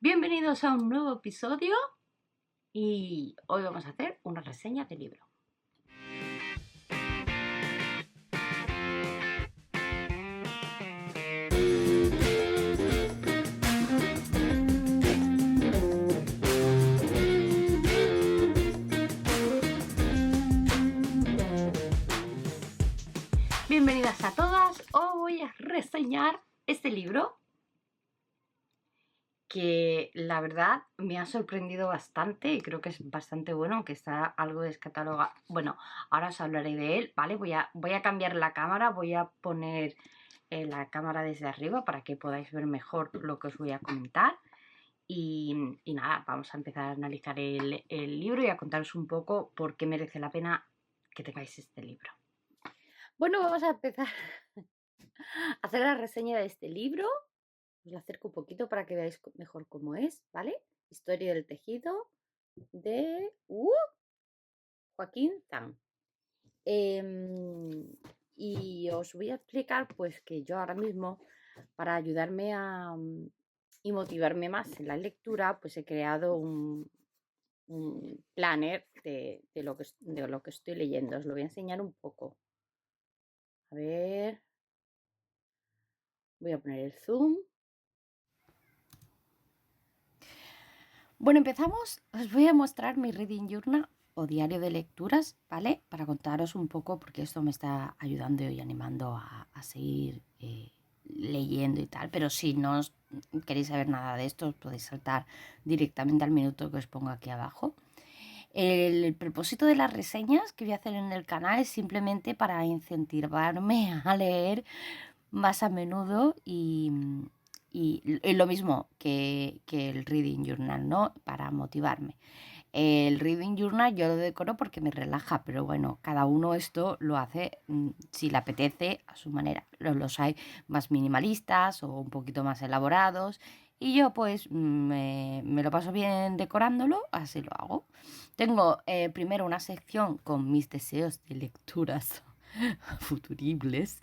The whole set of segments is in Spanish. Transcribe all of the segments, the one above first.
Bienvenidos a un nuevo episodio y hoy vamos a hacer una reseña de libro. Bienvenidas a todas, hoy voy a reseñar este libro que la verdad me ha sorprendido bastante y creo que es bastante bueno, aunque está algo descatalogado. Bueno, ahora os hablaré de él, ¿vale? Voy a cambiar la cámara, voy a poner la cámara desde arriba para que podáis ver mejor lo que os voy a comentar. Y nada, vamos a empezar a analizar el libro y a contaros un poco por qué merece la pena que tengáis este libro. Bueno, vamos a empezar a hacer la reseña de este libro. Os lo acerco un poquito para que veáis mejor cómo es, ¿vale? Historia del tejido de Joaquín Zhang. Y os voy a explicar pues que yo ahora mismo, para ayudarme y motivarme más en la lectura, pues he creado un planner de lo que estoy leyendo. Os lo voy a enseñar un poco. A ver, voy a poner el zoom. Bueno, empezamos. Os voy a mostrar mi reading journal o diario de lecturas, ¿vale? Para contaros un poco, porque esto me está ayudando y animando a seguir leyendo y tal. Pero si no queréis saber nada de esto, os podéis saltar directamente al minuto que os pongo aquí abajo. El propósito de las reseñas que voy a hacer en el canal es simplemente para incentivarme a leer más a menudo y lo mismo que el Reading Journal, ¿no? Para motivarme. El Reading Journal yo lo decoro porque me relaja, pero bueno, cada uno esto lo hace si le apetece a su manera. Los hay más minimalistas o un poquito más elaborados y yo pues me lo paso bien decorándolo, así lo hago. Tengo primero una sección con mis deseos de lecturas futuribles,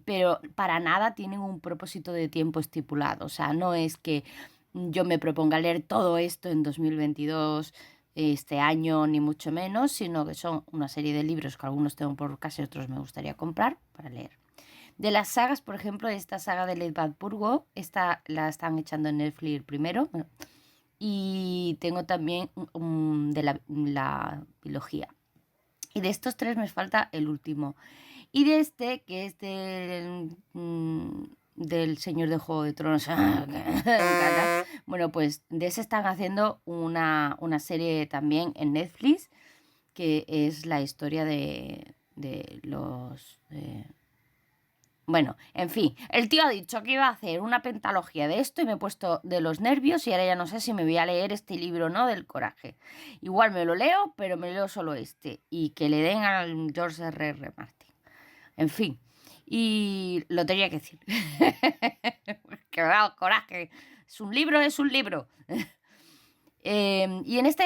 pero para nada tienen un propósito de tiempo estipulado. O sea, no es que yo me proponga leer todo esto en 2022, este año, ni mucho menos, sino que son una serie de libros que algunos tengo por casa y otros me gustaría comprar para leer. De las sagas, por ejemplo, esta saga de Leitbad-Burgo, esta la están echando en Netflix primero. Y tengo también de la biología. Y de estos tres me falta el último. Y de este, que es del Señor de Juego de Tronos. Bueno, pues de ese están haciendo una serie también en Netflix, que es la historia de los... Bueno, en fin, el tío ha dicho que iba a hacer una pentalogía de esto y me he puesto de los nervios y ahora ya no sé si me voy a leer este libro o no del Coraje. Igual me lo leo, pero me leo solo este y que le den al George R.R. Martin. En fin, y lo tenía que decir. Que me da coraje. Es un libro, es un libro. Y en esta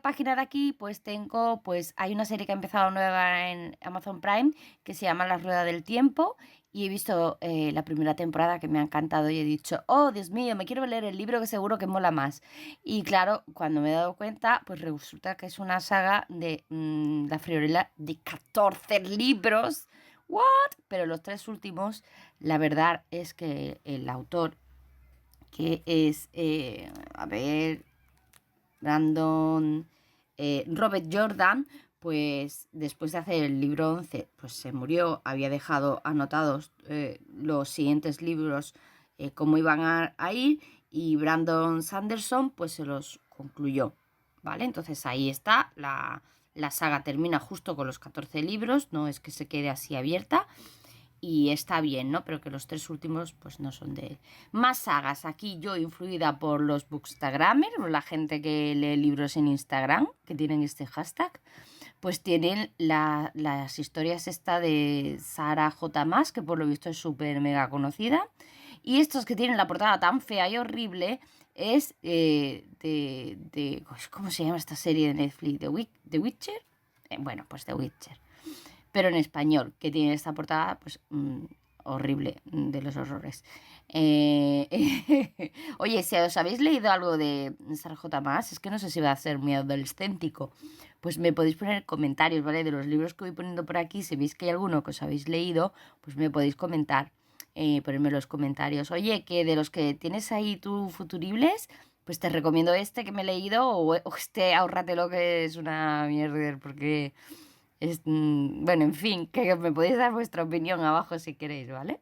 página de aquí, pues tengo, pues hay una serie que ha empezado nueva en Amazon Prime que se llama La Rueda del Tiempo y he visto la primera temporada que me ha encantado y he dicho, oh Dios mío, me quiero leer el libro que seguro que mola más. Y claro, cuando me he dado cuenta, pues resulta que es una saga de La Friolera de 14 libros. ¿What? Pero los tres últimos, la verdad es que el autor, que es, a ver, Brandon Robert Jordan, pues después de hacer el libro 11, pues se murió, había dejado anotados los siguientes libros, cómo iban a ir, y Brandon Sanderson pues se los concluyó, ¿vale? Entonces ahí está, la saga termina justo con los 14 libros, no es que se quede así abierta, y está bien, ¿no? Pero que los tres últimos pues no son de él. Más sagas, aquí yo influida por los bookstagramers, la gente que lee libros en Instagram, que tienen este hashtag, pues tienen las historias esta de Sarah J. Maas, que por lo visto es súper mega conocida, y estos que tienen la portada tan fea y horrible es ¿cómo se llama esta serie de Netflix? ¿The Witcher? Bueno, pues The Witcher, pero en español, que tiene esta portada pues horrible, de los horrores. Oye, si os habéis leído algo de Sarah J. Maas, es que no sé si va a ser muy adolescéntico, pues me podéis poner comentarios, ¿vale? De los libros que voy poniendo por aquí, si veis que hay alguno que os habéis leído, pues me podéis comentar, ponerme en los comentarios. Oye, que de los que tienes ahí tú futuribles, pues te recomiendo este que me he leído o este ahórratelo que es una mierda, porque bueno, en fin, que me podéis dar vuestra opinión abajo si queréis, ¿vale?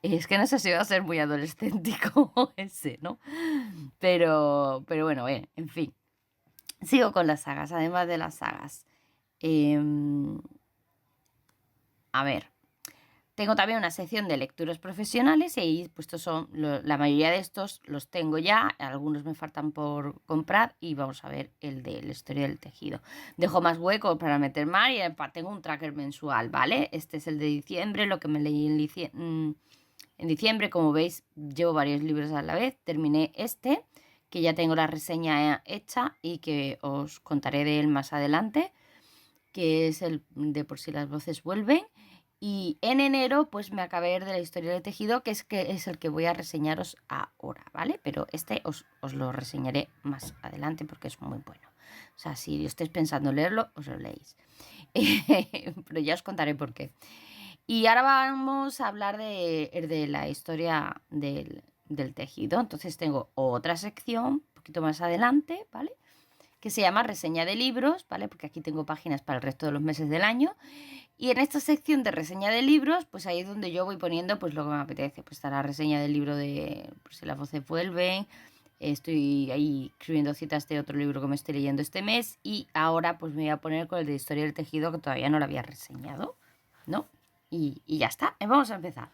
Es que no sé si va a ser muy adolescéntico ese, ¿no? Pero bueno, en fin. Sigo con las sagas, además de las sagas. Em, a ver, tengo también una sección de lecturas profesionales y ahí pues la mayoría de estos los tengo ya, algunos me faltan por comprar y vamos a ver el de la historia del tejido. Dejo más hueco para meter más y tengo un tracker mensual, ¿vale? Este es el de diciembre, lo que me leí en diciembre. Como veis, llevo varios libros a la vez. Terminé este, que ya tengo la reseña hecha y que os contaré de él más adelante, que es el de Por si las voces vuelven. Y en enero pues me acabé de la historia del tejido, que es el que voy a reseñaros ahora, ¿vale? Pero este os lo reseñaré más adelante porque es muy bueno. O sea, si estáis pensando leerlo, os lo leéis. Pero ya os contaré por qué. Y ahora vamos a hablar de la historia del tejido. Entonces tengo otra sección, un poquito más adelante, ¿vale? Que se llama reseña de libros, ¿vale? Porque aquí tengo páginas para el resto de los meses del año. Y en esta sección de reseña de libros, pues ahí es donde yo voy poniendo pues lo que me apetece. Pues está la reseña del libro de Por si las voces vuelven. Estoy ahí escribiendo citas de otro libro que me estoy leyendo este mes. Y ahora pues me voy a poner con el de historia del tejido, que todavía no lo había reseñado, ¿no? Y ya está. Vamos a empezar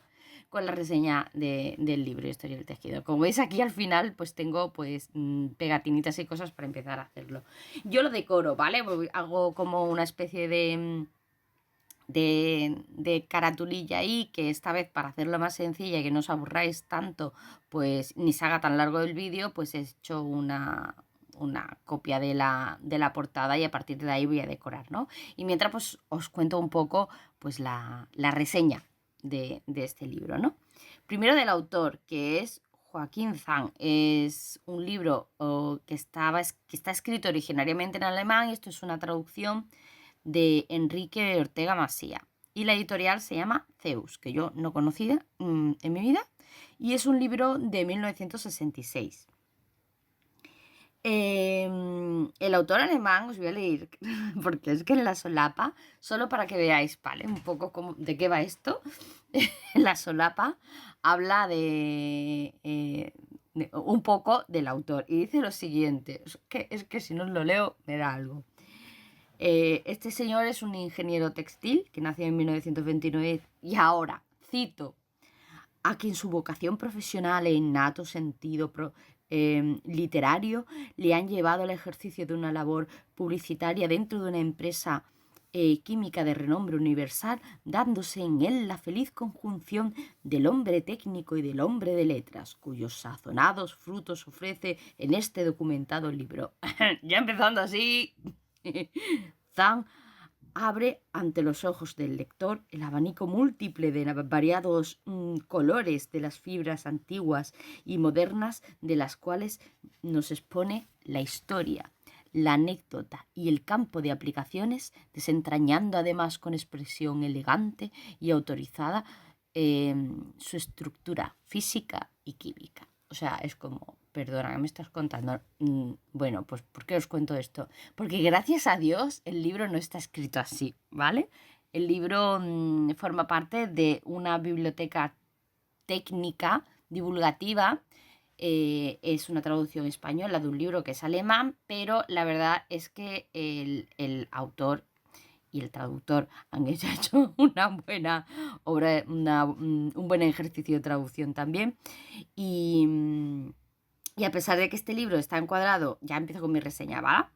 con la reseña del libro Historia del tejido. Como veis aquí al final pues tengo pues pegatinitas y cosas para empezar a hacerlo. Yo lo decoro, ¿vale? Hago como una especie de caratulilla ahí, que esta vez para hacerlo más sencilla y que no os aburráis tanto, pues ni se haga tan largo el vídeo, pues he hecho una copia de la portada y a partir de ahí voy a decorar, ¿no? Y mientras pues os cuento un poco pues la reseña de este libro, ¿no? Primero del autor, que es Joaquín Zahn. Es un libro que está escrito originariamente en alemán, y esto es una traducción de Enrique Ortega Masía. Y la editorial se llama Zeus, que yo no conocía en mi vida, y es un libro de 1966. El autor alemán, os voy a leer, porque es que en la solapa, solo para que veáis, ¿vale? Un poco de qué va esto. La solapa habla de un poco del autor y dice lo siguiente, es que si no os lo leo me da algo. Este señor es un ingeniero textil que nació en 1929 y ahora, cito, a quien su vocación profesional e innato sentido literario le han llevado al ejercicio de una labor publicitaria dentro de una empresa química de renombre universal, dándose en él la feliz conjunción del hombre técnico y del hombre de letras, cuyos sazonados frutos ofrece en este documentado libro. Ya empezando así, Zhang abre ante los ojos del lector el abanico múltiple de variados colores de las fibras antiguas y modernas de las cuales nos expone la historia, la anécdota y el campo de aplicaciones, desentrañando además con expresión elegante y autorizada su estructura física y química. O sea, es como, perdona, ¿qué me estás contando? Bueno, pues ¿por qué os cuento esto? Porque gracias a Dios el libro no está escrito así, ¿vale? El libro forma parte de una biblioteca técnica divulgativa. Es una traducción española de un libro que es alemán, pero la verdad es que el autor y el traductor han hecho una buena obra, un buen ejercicio de traducción también. Y a pesar de que este libro está encuadrado, ya empiezo con mi reseña, ¿vale?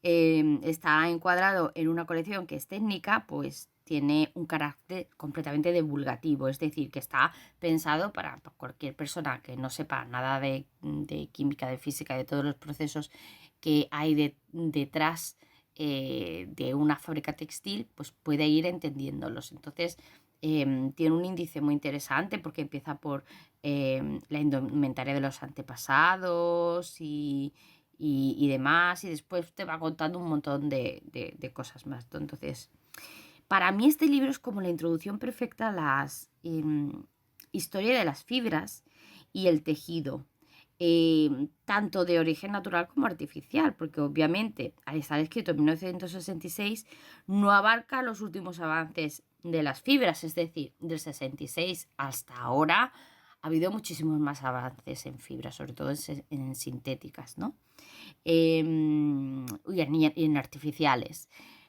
Está encuadrado en una colección que es técnica, pues tiene un carácter completamente divulgativo, es decir, que está pensado para cualquier persona que no sepa nada de química, de física, de todos los procesos que hay detrás de una fábrica textil, pues puede ir entendiéndolos. Entonces, tiene un índice muy interesante porque empieza por la indumentaria de los antepasados y demás, y después te va contando un montón de cosas más, ¿no? Entonces, para mí este libro es como la introducción perfecta a las historia de las fibras y el tejido, tanto de origen natural como artificial, porque obviamente al estar escrito en 1966 no abarca los últimos avances de las fibras, es decir, del 66 hasta ahora ha habido muchísimos más avances en fibras, sobre todo en sintéticas, ¿no? Y en artificiales.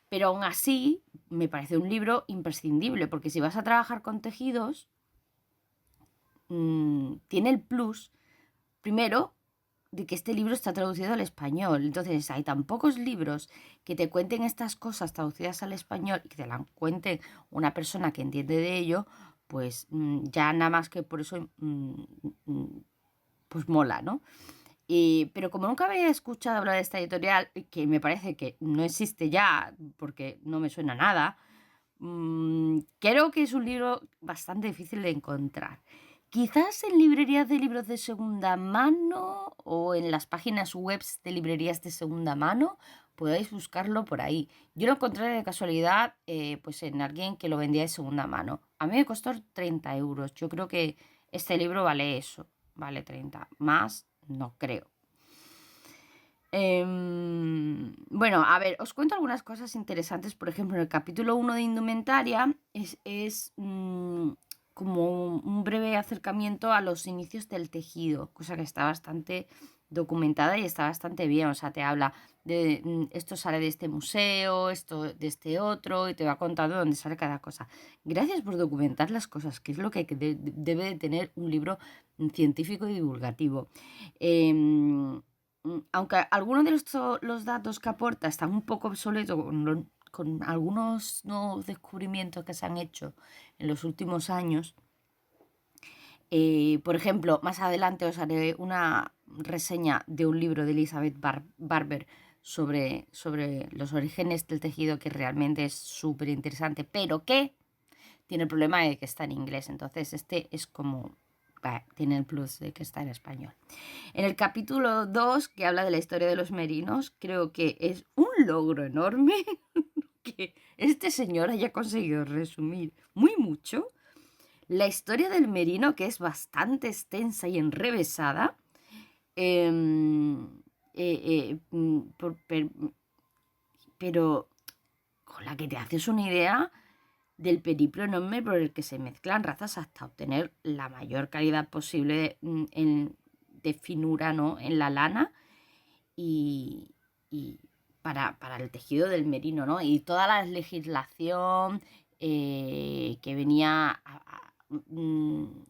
Pero aún así me parece un libro imprescindible, porque si vas a trabajar con tejidos, tiene el plus, primero, de que este libro está traducido al español. Entonces hay tan pocos libros que te cuenten estas cosas traducidas al español y que te las cuente una persona que entiende de ello, pues ya nada más que por eso pues mola, ¿no? Pero como nunca había escuchado hablar de esta editorial, que me parece que no existe ya, porque no me suena nada, creo que es un libro bastante difícil de encontrar. Quizás en librerías de libros de segunda mano o en las páginas web de librerías de segunda mano podáis buscarlo por ahí. Yo lo encontré de casualidad pues en alguien que lo vendía de segunda mano. A mí me costó 30 euros. Yo creo que este libro vale eso, vale 30. Más no creo. Bueno, a ver, os cuento algunas cosas interesantes. Por ejemplo, en el capítulo 1 de Indumentaria es como un breve acercamiento a los inicios del tejido, cosa que está bastante documentada y está bastante bien. O sea, te habla de esto sale de este museo, esto de este otro, y te va contando dónde sale cada cosa. Gracias por documentar las cosas, que es lo que debe de tener un libro científico y divulgativo. Aunque algunos de los datos que aporta están un poco obsoletos con algunos nuevos descubrimientos que se han hecho en los últimos años. Por ejemplo, más adelante os haré una reseña de un libro de Elizabeth Barber sobre los orígenes del tejido, que realmente es súper interesante, pero que tiene el problema de que está en inglés. Entonces este es como... tiene el plus de que está en español. En el capítulo 2, que habla de la historia de los merinos, creo que es un logro enorme que este señor haya conseguido resumir muy mucho la historia del merino, que es bastante extensa y enrevesada, pero con la que te haces una idea del periplo enorme por el que se mezclan razas hasta obtener la mayor calidad posible de finura, ¿no?, en la lana y para el tejido del merino, ¿no? Y toda la legislación que venía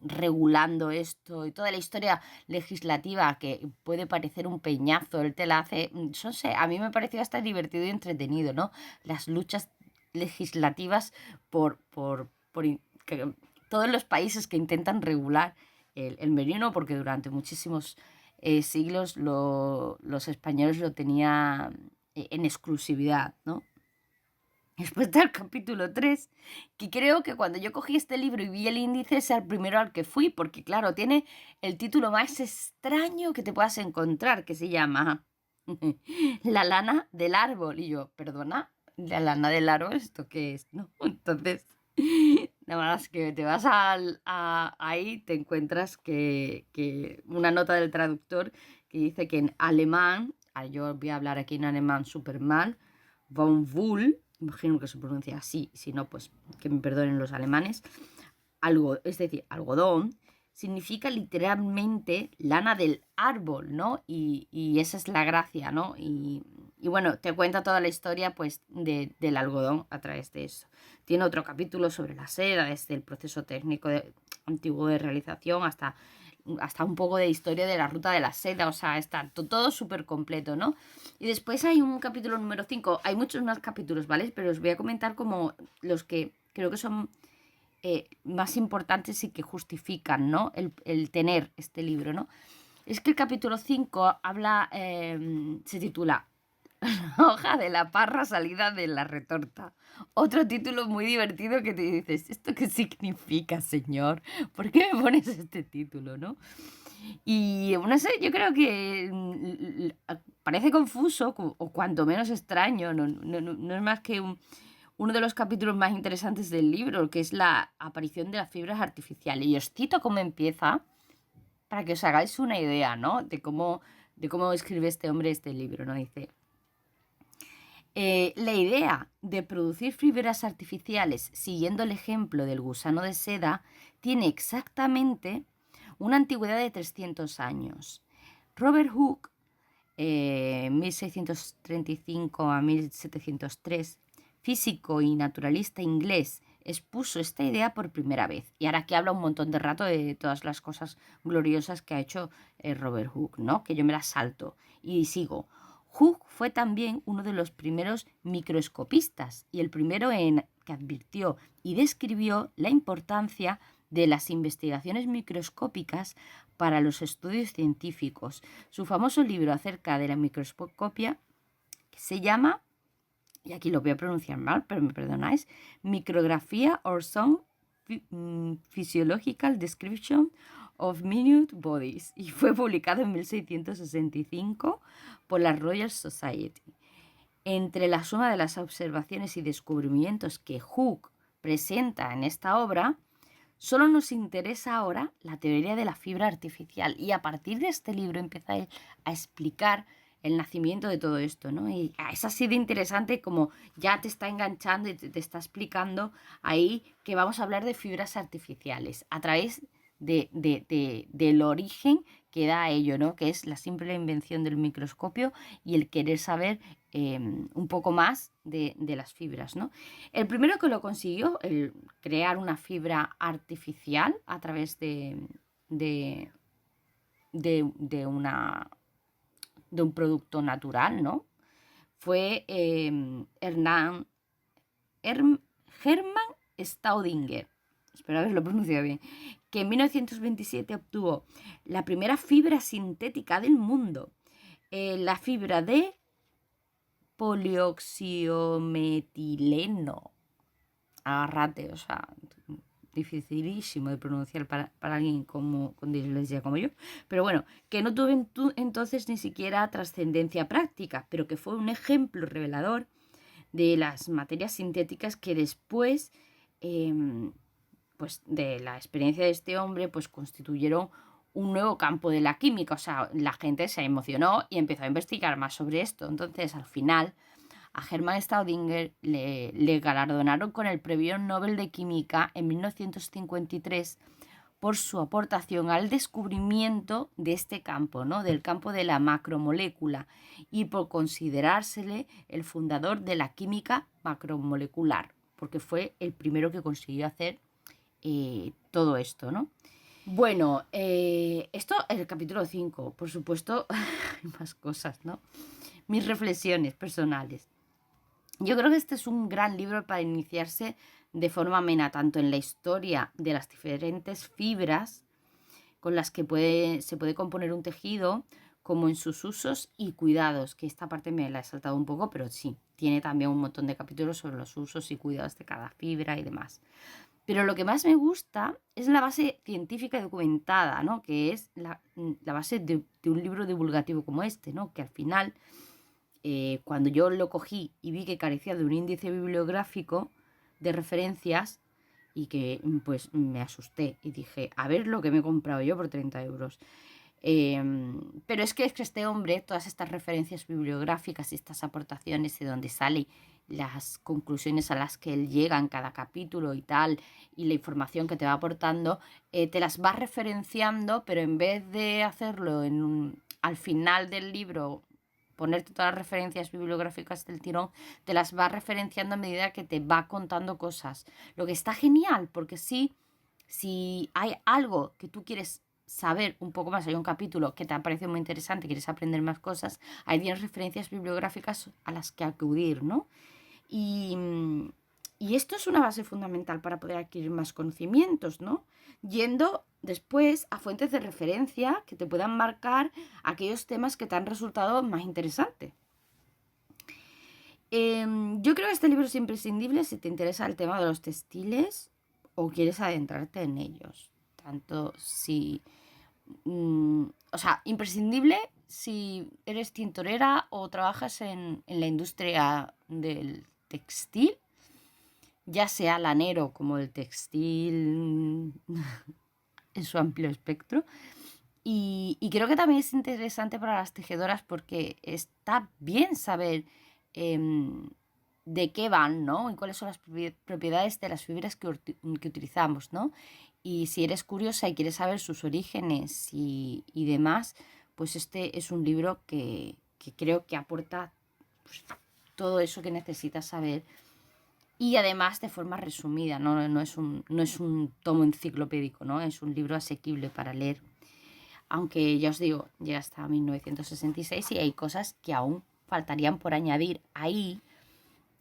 regulando esto y toda la historia legislativa que puede parecer un peñazo, él te la hace, no sé, a mí me pareció hasta divertido y entretenido, ¿no? Las luchas legislativas por todos los países que intentan regular el merino, porque durante muchísimos siglos los españoles lo tenían en exclusividad, ¿no? Después está el capítulo 3, que creo que cuando yo cogí este libro y vi el índice es el primero al que fui, porque claro, tiene el título más extraño que te puedas encontrar, que se llama La lana del árbol. Y yo, perdona, ¿la lana del árbol esto qué es? ¿No? Entonces, nada más que te vas ahí, te encuentras que una nota del traductor que dice que en alemán, yo voy a hablar aquí en alemán súper mal, Baumwoll, imagino que se pronuncia así, si no, pues que me perdonen los alemanes, es decir, algodón, significa literalmente lana del árbol, ¿no? Y esa es la gracia, ¿no? Y bueno, te cuenta toda la historia, pues, del algodón a través de eso. Tiene otro capítulo sobre la seda, desde el proceso técnico antiguo de realización hasta un poco de historia de la ruta de la seda, o sea, está todo súper completo, ¿no? Y después hay un capítulo número 5, hay muchos más capítulos, ¿vale? Pero os voy a comentar como los que creo que son más importantes y que justifican, ¿no?, el tener este libro, ¿no? Es que el capítulo 5 habla, se titula Hoja de la parra salida de la retorta. Otro título muy divertido que te dices, ¿esto qué significa, señor? ¿Por qué me pones este título, no? Y no sé, yo creo que parece confuso o cuanto menos extraño, no es más que uno de los capítulos más interesantes del libro, que es la aparición de las fibras artificiales. Y os cito cómo empieza para que os hagáis una idea, ¿no? De cómo escribe este hombre este libro, ¿no? Dice, la idea de producir fibras artificiales siguiendo el ejemplo del gusano de seda tiene exactamente una antigüedad de 300 años. Robert Hooke, 1635 a 1703, físico y naturalista inglés, expuso esta idea por primera vez. Y ahora aquí habla un montón de rato de todas las cosas gloriosas que ha hecho Robert Hooke, ¿no? Que yo me las salto y sigo. Hooke fue también uno de los primeros microscopistas y el primero en que advirtió y describió la importancia de las investigaciones microscópicas para los estudios científicos. Su famoso libro acerca de la microscopia, que se llama, y aquí lo voy a pronunciar mal, pero me perdonáis, Micrography or Some Physiological Description of Minute Bodies, y fue publicado en 1665 por la Royal Society. Entre la suma de las observaciones y descubrimientos que Hooke presenta en esta obra, solo nos interesa ahora la teoría de la fibra artificial, y a partir de este libro empieza a explicar el nacimiento de todo esto, ¿no? Y es así de interesante como ya te está enganchando y te está explicando ahí que vamos a hablar de fibras artificiales a través del origen que da a ello, ¿no? Que es la simple invención del microscopio y el querer saber un poco más de las fibras, ¿no? El primero que lo consiguió, el crear una fibra artificial a través de, de un producto natural, ¿no? Fue Hermann Staudinger, espero haberlo pronunciado bien, que en 1927 obtuvo la primera fibra sintética del mundo, la fibra de polioxiometileno. Agárrate, o sea, dificilísimo de pronunciar para alguien con dislexia como yo. Pero bueno, que no tuvo entonces ni siquiera trascendencia práctica, pero que fue un ejemplo revelador de las materias sintéticas que después, pues de la experiencia de este hombre, pues constituyeron un nuevo campo de la química. O sea, la gente se emocionó y empezó a investigar más sobre esto. Entonces, al final, a Hermann Staudinger le galardonaron con el Premio Nobel de Química en 1953 por su aportación al descubrimiento de este campo, ¿no? Del campo de la macromolécula, y por considerársele el fundador de la química macromolecular, porque fue el primero que consiguió hacer todo esto, ¿no? Bueno, esto es el capítulo 5. Por supuesto, hay más cosas, ¿no? Mis reflexiones personales. Yo creo que este es un gran libro para iniciarse de forma amena, tanto en la historia de las diferentes fibras con las que se puede componer un tejido, como en sus usos y cuidados, que esta parte me la he saltado un poco, pero sí, tiene también un montón de capítulos sobre los usos y cuidados de cada fibra y demás. Pero lo que más me gusta es la base científica y documentada, ¿no? Que es la base de un libro divulgativo como este, ¿no? Que al final, cuando yo lo cogí y vi que carecía de un índice bibliográfico de referencias, y que pues me asusté y dije, a ver lo que me he comprado yo por 30 euros. Pero es que este hombre, todas estas referencias bibliográficas y estas aportaciones de donde sale las conclusiones a las que él llega en cada capítulo y tal, y la información que te va aportando, te las va referenciando, pero en vez de hacerlo al final del libro, ponerte todas las referencias bibliográficas del tirón, te las va referenciando a medida que te va contando cosas. Lo que está genial, porque si hay algo que tú quieres saber un poco más, hay un capítulo que te ha parecido muy interesante, quieres aprender más cosas, ahí tienes referencias bibliográficas a las que acudir, ¿no? Y esto es una base fundamental para poder adquirir más conocimientos, ¿no? Yendo después a fuentes de referencia que te puedan marcar aquellos temas que te han resultado más interesantes. Yo creo que este libro es imprescindible si te interesa el tema de los textiles o quieres adentrarte en ellos. Tanto si... o sea, imprescindible si eres tintorera o trabajas en la industria del textil, ya sea lanero como el textil en su amplio espectro. Y creo que también es interesante para las tejedoras porque está bien saber em, de qué van, ¿no? Y cuáles son las propiedades de las fibras que utilizamos, ¿no? Y si eres curiosa y quieres saber sus orígenes y demás, pues este es un libro que creo que aporta pues, todo eso que necesitas saber y además de forma resumida, ¿no? No es un tomo enciclopédico, ¿no? Es un libro asequible para leer. Aunque ya os digo, llega hasta 1966 y hay cosas que aún faltarían por añadir ahí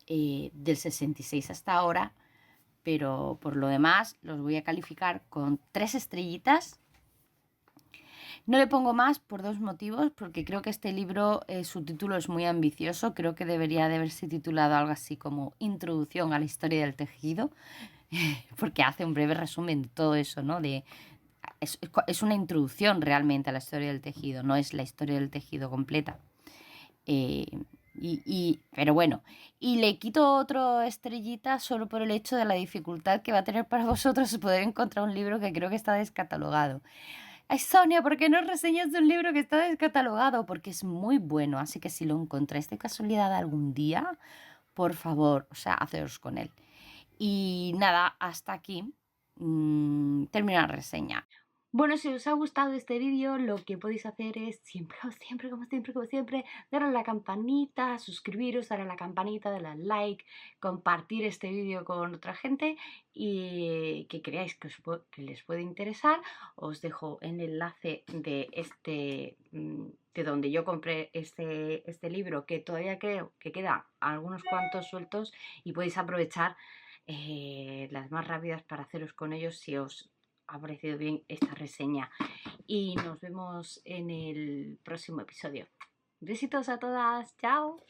del 66 hasta ahora, pero por lo demás los voy a calificar con 3 estrellitas. No le pongo más por dos motivos, porque creo que este libro, su título es muy ambicioso, creo que debería de haberse titulado algo así como Introducción a la historia del tejido, porque hace un breve resumen de todo eso, ¿no? Es una introducción realmente a la historia del tejido, no es la historia del tejido completa. Eh, pero bueno, y le quito otra estrellita solo por el hecho de la dificultad que va a tener para vosotros poder encontrar un libro que creo que está descatalogado. Ay, Sonia, ¿por qué no reseñas un libro que está descatalogado? Porque es muy bueno, así que si lo encontráis de casualidad algún día, por favor, o sea, haceros con él. Y nada, hasta aquí termina la reseña. Bueno, si os ha gustado este vídeo, lo que podéis hacer es siempre, como siempre, darle a la campanita, suscribiros, darle a la campanita, darle al like, compartir este vídeo con otra gente y que creáis que les puede interesar. Os dejo el enlace de donde yo compré este libro, que todavía creo que queda algunos cuantos sueltos y podéis aprovechar las más rápidas para haceros con ellos si os ha parecido bien esta reseña. Y nos vemos en el próximo episodio. Besitos a todas, chao.